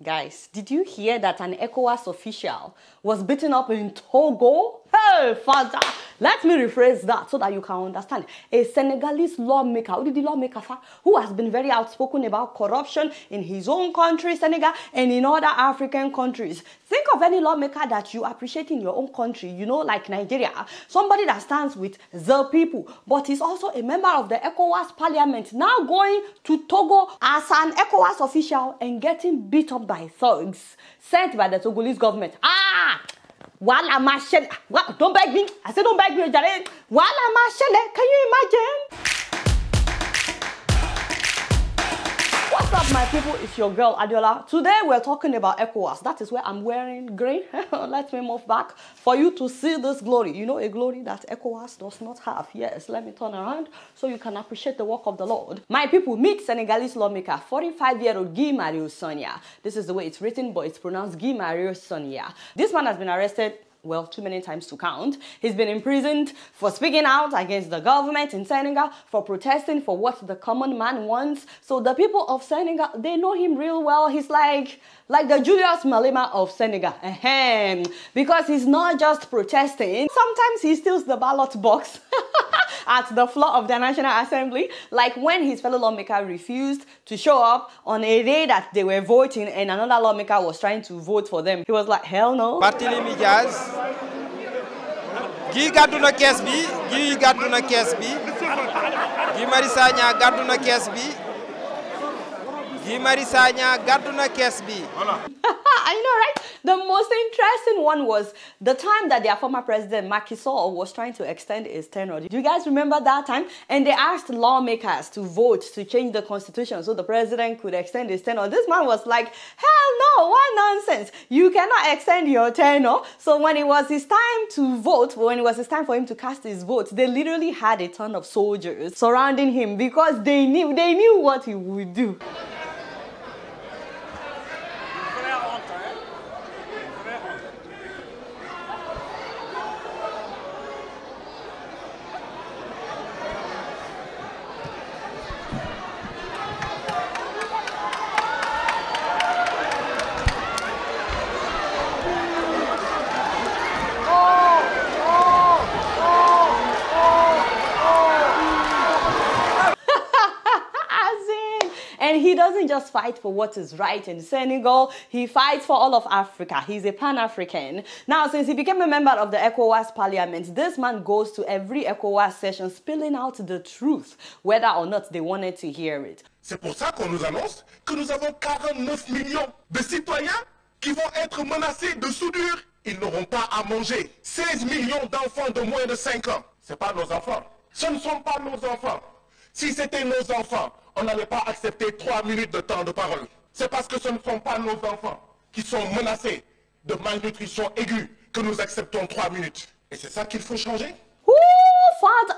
Guys, did you hear that an ECOWAS official was beaten up in Togo? Hey, father! Let me rephrase that so that you can understand. A Senegalese lawmaker, who has been very outspoken about corruption in his own country, Senegal, and in other African countries. Think of any lawmaker that you appreciate in your own country, you know, like Nigeria. Somebody that stands with the people, but is also a member of the ECOWAS parliament, now going to Togo as an ECOWAS official and getting beat up by thugs sent by the Togolese government. Wala mashele. Don't beg me. I said don't beg me, Jare. Wala mashele. Can you imagine? What's up, my people? It's your girl Adiola. Today we're talking about ECOWAS. That is where I'm wearing green. Let me move back for you to see this glory. You know, a glory that ECOWAS does not have. Yes, let me turn around so you can appreciate the work of the Lord. My people, meet Senegalese lawmaker 45-year-old Marius. This is the way it's written, but it's pronounced Marius. This man has been arrested, well, too many times to count. He's been imprisoned for speaking out against the government in Senegal, for protesting for what the common man wants. So the people of Senegal, they know him real well. He's like the Julius Malema of Senegal. Because he's not just protesting. Sometimes he steals the ballot box at the floor of the National Assembly, like when his fellow lawmaker refused to show up on a day that they were voting and another lawmaker was trying to vote for them. He was like, hell no. Barthélémy Diaz, Guy gàdduna kees bi, Guy gàdduna kees bi, Guy Marius Sagna gàdduna kees bi, Guy Marius Sagna gàdduna kees bi. I know, right? The most interesting one was the time that their former president, Macky Sall, was trying to extend his tenure. Do you guys remember that time? And they asked lawmakers to vote to change the constitution so the president could extend his tenure. This man was like, hell no, what nonsense? You cannot extend your tenure. So when it was his time to vote, when it was his time for him to cast his vote, they literally had a ton of soldiers surrounding him because they knew what he would do. And he doesn't just fight for what is right in Senegal, he fights for all of Africa. He's a Pan-African. Now, since he became a member of the ECOWAS parliament, this man goes to every ECOWAS session spilling out the truth, whether or not they wanted to hear it. C'est pour ça qu'on nous annonce que nous avons 49 millions de citoyens qui vont être menacés de soudure. Ils n'auront pas à manger. 16 millions d'enfants de moins de 5 ans. Ce pas nos enfants. Ce ne sont pas nos enfants. Si c'était nos enfants, on n'allait pas accepter 3 minutes de temps de parole. C'est parce que ce ne sont pas nos enfants qui sont menacés de malnutrition aiguë que nous acceptons 3 minutes. Et c'est ça qu'il faut changer. Father,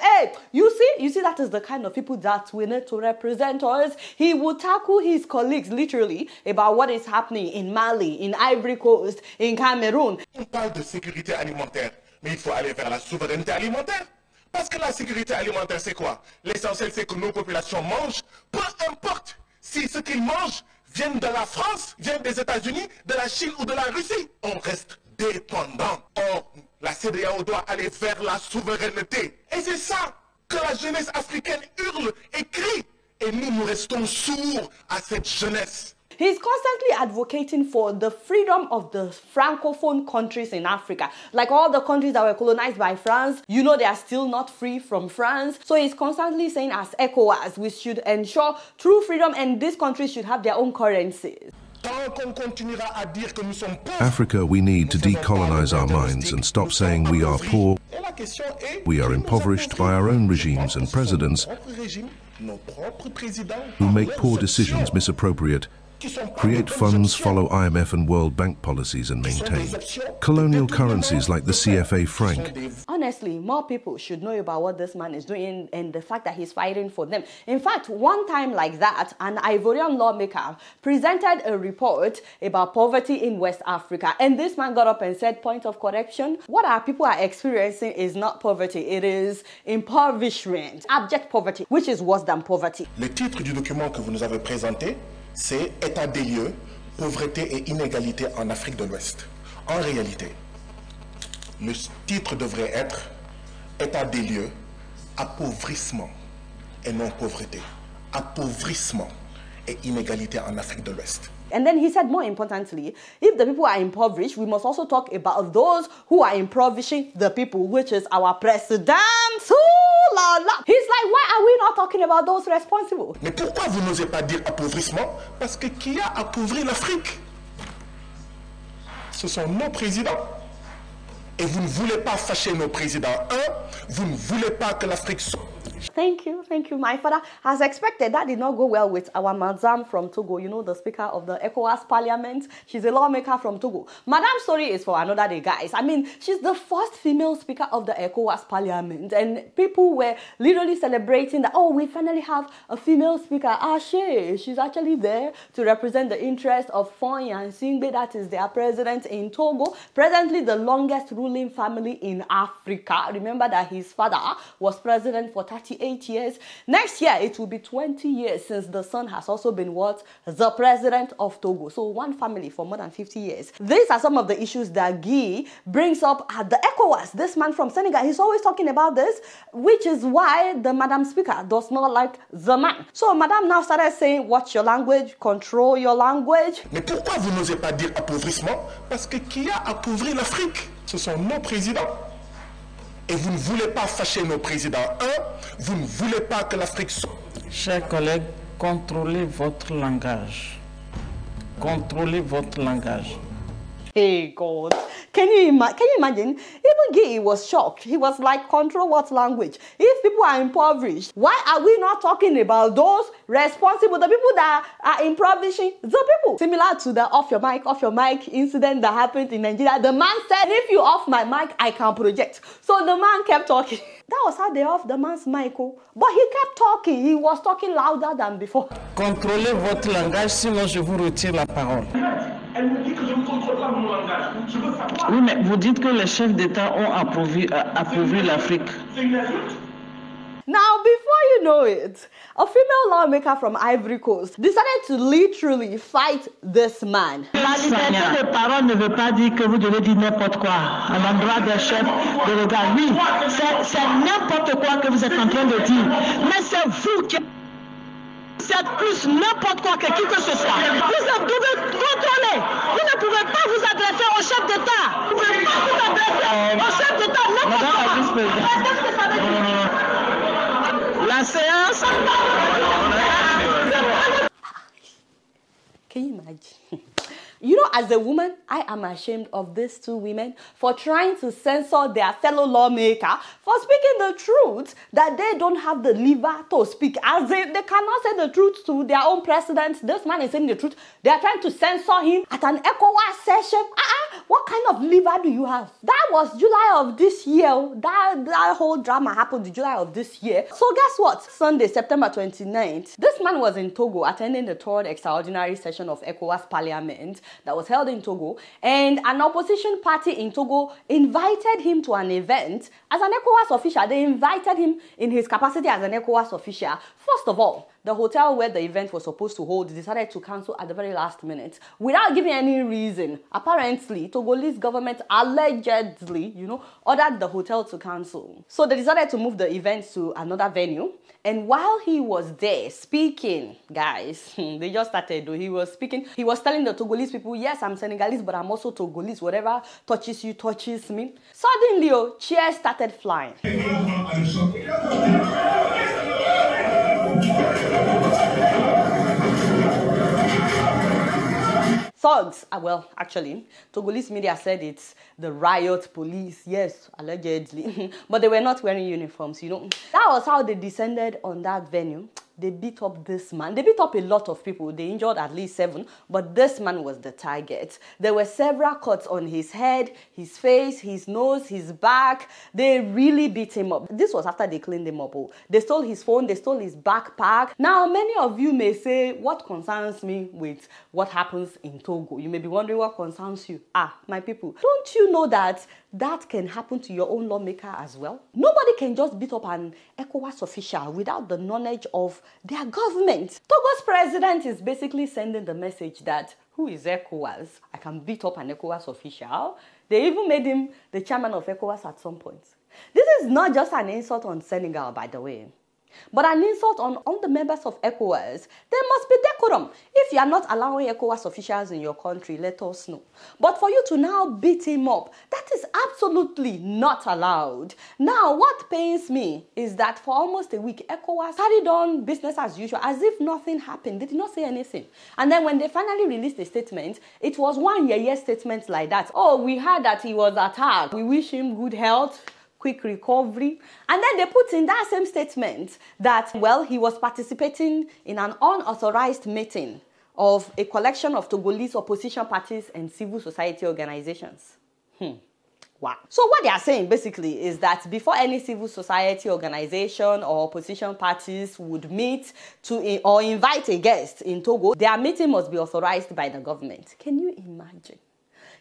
hey, you see, that is the kind of people that we need to represent us. He will tackle his colleagues literally about what is happening in Mali, in Ivory Coast, in Cameroon. On parle de sécurité alimentaire, mais il faut aller vers la souveraineté alimentaire. Parce que la sécurité alimentaire, c'est quoi? L'essentiel, c'est que nos populations mangent, peu importe si ce qu'ils mangent viennent de la France, viennent des États-Unis, de la Chine ou de la Russie. On reste dépendant. Or, la CEDEAO doit aller vers la souveraineté. Et c'est ça que la jeunesse africaine hurle et crie. Et nous restons sourds à cette jeunesse. He's constantly advocating for the freedom of the francophone countries in Africa. Like all the countries that were colonized by France, you know, they are still not free from France. So he's constantly saying as ECOWAS, we should ensure true freedom and these countries should have their own currencies. Africa, we need to decolonize our minds and stop saying we are poor, we are impoverished by our own regimes and presidents who make poor decisions, misappropriate, create funds, follow IMF and World Bank policies and maintain colonial currencies like the CFA franc. Honestly, more people should know about what this man is doing and the fact that he's fighting for them. In fact, one time like that, an Ivorian lawmaker presented a report about poverty in West Africa, and this man got up and said, point of correction, what our people are experiencing is not poverty, it is impoverishment, abject poverty, which is worse than poverty. Le titre du document que vous nous avez présenté c'est état des lieux, pauvreté et inégalité en Afrique de l'Ouest. En réalité, le titre devrait être état des lieux, appauvrissement et non pauvreté. Appauvrissement et inégalité en Afrique de l'Ouest. And then he said, more importantly, if the people are impoverished, we must also talk about those who are impoverishing the people, which is our president. Ooh la la. He's like, why are we not talking about those responsible? Mais pourquoi vous n'osez pas dire appauvrissement? Parce que qui a appauvri l'Afrique? Ce sont nos présidents. Et vous ne voulez pas fâcher nos présidents. Vous ne voulez pas que l'Afrique soit... Thank you, my father. As expected, that did not go well with our madame from Togo, you know, the speaker of the ECOWAS parliament. She's a lawmaker from Togo. Madame's story is for another day, guys. I mean, she's the first female speaker of the ECOWAS parliament, and people were literally celebrating that, oh, we finally have a female speaker. She's actually there to represent the interest of Fonya and Singbe, that is their president in Togo, presently the longest ruling family in Africa. Remember that his father was president for 38 years. Next year, it will be 20 years since the son has also been what? The president of Togo. So one family for more than 50 years. These are some of the issues that Guy brings up at the ECOWAS. This man from Senegal, he's always talking about this, which is why the Madam Speaker does not like the man. So Madam now started saying, watch your language, control your language. Mais pourquoi vous n'osez pas dire appauvrissement? Parce que qui a appauvri l'Afrique? Ce sont nos présidents. Et vous ne voulez pas fâcher nos présidents. Vous ne voulez pas que l'Afrique soit... Chers collègues, contrôlez votre langage. Contrôlez votre langage. Hey God, can you imagine? Even Guy was shocked. He was like, control what language? If people are impoverished, why are we not talking about those responsible, the people that are impoverishing the people? Similar to the off your mic incident that happened in Nigeria. The man said, if you off my mic, I can project. So the man kept talking. That was how they off the man's mic. But he kept talking. He was talking louder than before. Contrôlez votre langage, sinon je vous retire la parole. Elle me dit que je ne contrôle pas mon langage. Je veux savoir. Oui, mais vous dites que les chefs d'État ont appauvri l'Afrique. C'est une insulte. Now, before you know it, a female lawmaker from Ivory Coast decided to literally fight this man. La liberté de parole ne veut pas dire que vous devez dire n'importe quoi à l'endroit des chefs de l'État. Oui, c'est n'importe quoi que vous êtes en train de dire. Mais c'est vous qui... C'est plus n'importe quoi que qui que ce soit. Vous devez contrôler. Vous ne pouvez pas vous adresser au chef d'État. Vous ne pouvez pas vous adresser au chef d'État. N'importe quoi. Qu'est-ce que ça veut dire? La séance. Can you imagine? You know, as a woman, I am ashamed of these two women for trying to censor their fellow lawmaker for speaking the truth that they don't have the liver to speak. As if they cannot say the truth to their own president. This man is saying the truth. They are trying to censor him at an ECOWAS session. What kind of liver do you have? That was July of this year. That whole drama happened in July of this year. So guess what? Sunday, September 29th, this man was in Togo attending the third extraordinary session of ECOWAS Parliament that was held in Togo, and an opposition party in Togo invited him to an event as an ECOWAS official. They invited him in his capacity as an ECOWAS official. First of all, the hotel where the event was supposed to hold decided to cancel at the very last minute without giving any reason. Apparently, Togolese government allegedly, ordered the hotel to cancel. So they decided to move the event to another venue. And while he was there speaking, guys, they just started. He was speaking. He was telling the Togolese people, yes, I'm Senegalese, but I'm also Togolese. Whatever touches you, touches me. Suddenly, chairs started flying. Thugs, well, actually, Togolese media said it's the riot police, yes, allegedly, but they were not wearing uniforms, That was how they descended on that venue. They beat up this man. They beat up a lot of people. They injured at least 7, but this man was the target. There were several cuts on his head, his face, his nose, his back. They really beat him up. This was after they cleaned him up. They stole his phone, they stole his backpack. Now, many of you may say, what concerns me with what happens in Togo? You may be wondering what concerns you. My people, don't you know that that can happen to your own lawmaker as well? Nobody can just beat up an ECOWAS official without the knowledge of their government. Togo's president is basically sending the message that, who is ECOWAS? I can beat up an ECOWAS official. They even made him the chairman of ECOWAS at some point. This is not just an insult on Senegal, by the way, but an insult on all the members of ECOWAS. There must be decorum. If you are not allowing ECOWAS officials in your country, let us know. But for you to now beat him up, that is absolutely not allowed. Now, what pains me is that for almost a week, ECOWAS carried on business as usual, as if nothing happened. They did not say anything. And then when they finally released a statement, it was one yeye statement like that. Oh, we heard that he was attacked. We wish him good health, quick recovery. And then they put in that same statement that, well, he was participating in an unauthorized meeting of a collection of Togolese opposition parties and civil society organizations. Wow. So what they are saying basically is that before any civil society organization or opposition parties would meet to or invite a guest in Togo, their meeting must be authorized by the government. Can you imagine?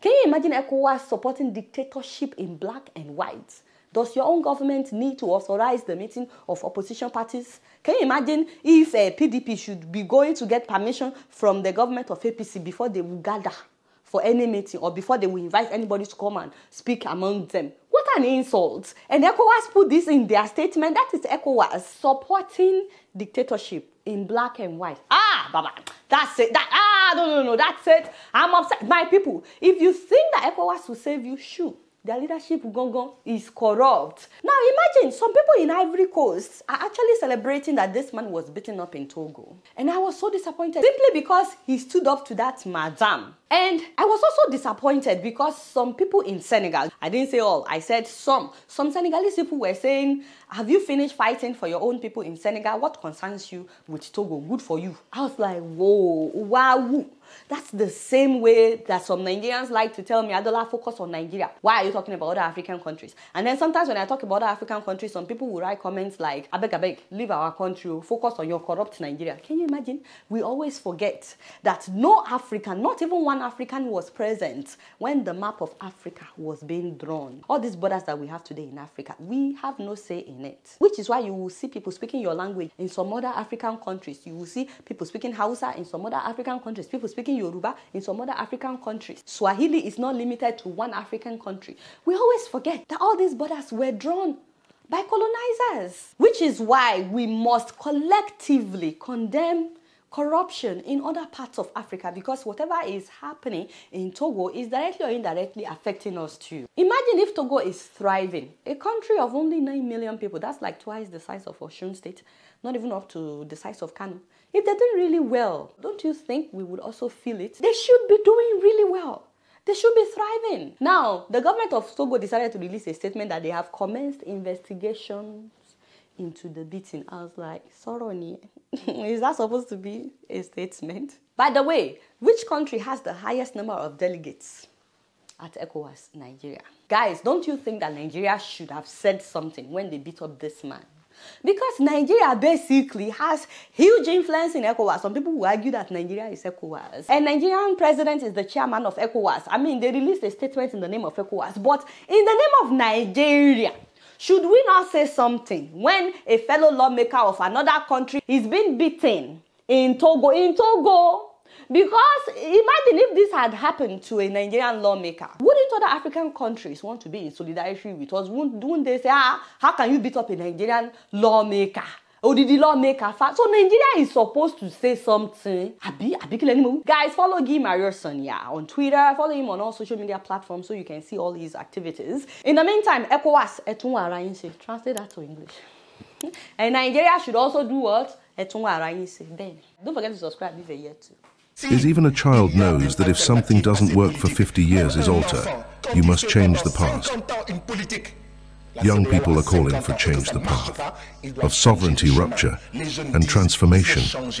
Can you imagine ECOWAS supporting dictatorship in black and white? Does your own government need to authorize the meeting of opposition parties? Can you imagine if PDP should be going to get permission from the government of APC before they will gather for any meeting or before they will invite anybody to come and speak among them? What an insult. And ECOWAS put this in their statement. That is ECOWAS supporting dictatorship in black and white. Baba, that's it. No, that's it. I'm upset. My people, if you think that ECOWAS will save you, shoot. Their leadership is corrupt. Now imagine some people in Ivory Coast are actually celebrating that this man was beaten up in Togo. And I was so disappointed simply because he stood up to that madam. And I was also disappointed because some people in Senegal, I didn't say all, I said some Senegalese people were saying, have you finished fighting for your own people in Senegal? What concerns you with Togo? Good for you. I was like, whoa, wow. That's the same way that some Nigerians like to tell me, Adola, focus on Nigeria. Why are you talking about other African countries? And then sometimes when I talk about other African countries, some people will write comments like, abeg, leave our country, focus on your corrupt Nigeria. Can you imagine? We always forget that no African, not even one African was present when the map of Africa was being drawn. All these borders that we have today in Africa, we have no say in it. Which is why you will see people speaking your language in some other African countries. You will see people speaking Hausa in some other African countries. People speaking Yoruba in some other African countries. Swahili is not limited to one African country. We always forget that all these borders were drawn by colonizers. Which is why we must collectively condemn corruption in other parts of Africa, because whatever is happening in Togo is directly or indirectly affecting us too. Imagine if Togo is thriving, a country of only 9 million people, that's like twice the size of Osun State, not even up to the size of Kano. If they're doing really well, don't you think we would also feel it? They should be doing really well. They should be thriving. Now, the government of Togo decided to release a statement that they have commenced investigations into the beating. I was like, Soroni, is that supposed to be a statement? By the way, which country has the highest number of delegates at ECOWAS? Nigeria. Guys, don't you think that Nigeria should have said something when they beat up this man? Because Nigeria basically has huge influence in ECOWAS. Some people will argue that Nigeria is ECOWAS. And Nigerian president is the chairman of ECOWAS. I mean, they released a statement in the name of ECOWAS. But in the name of Nigeria, should we not say something when a fellow lawmaker of another country is being beaten in Togo? Because imagine if this had happened to a Nigerian lawmaker. Wouldn't other African countries want to be in solidarity with us? Wouldn't they say, how can you beat up a Nigerian lawmaker? Or did the lawmaker fast? So Nigeria is supposed to say something. Guys, follow Marius on Twitter. Follow him on all social media platforms so you can see all his activities. In the meantime, ECOWAS, translate that to English. And Nigeria should also do what? Don't forget to subscribe if you're yet to. Is even a child knows that if something doesn't work for 50 years is alter, you must change the past. Young people are calling for change the path of sovereignty rupture and transformation.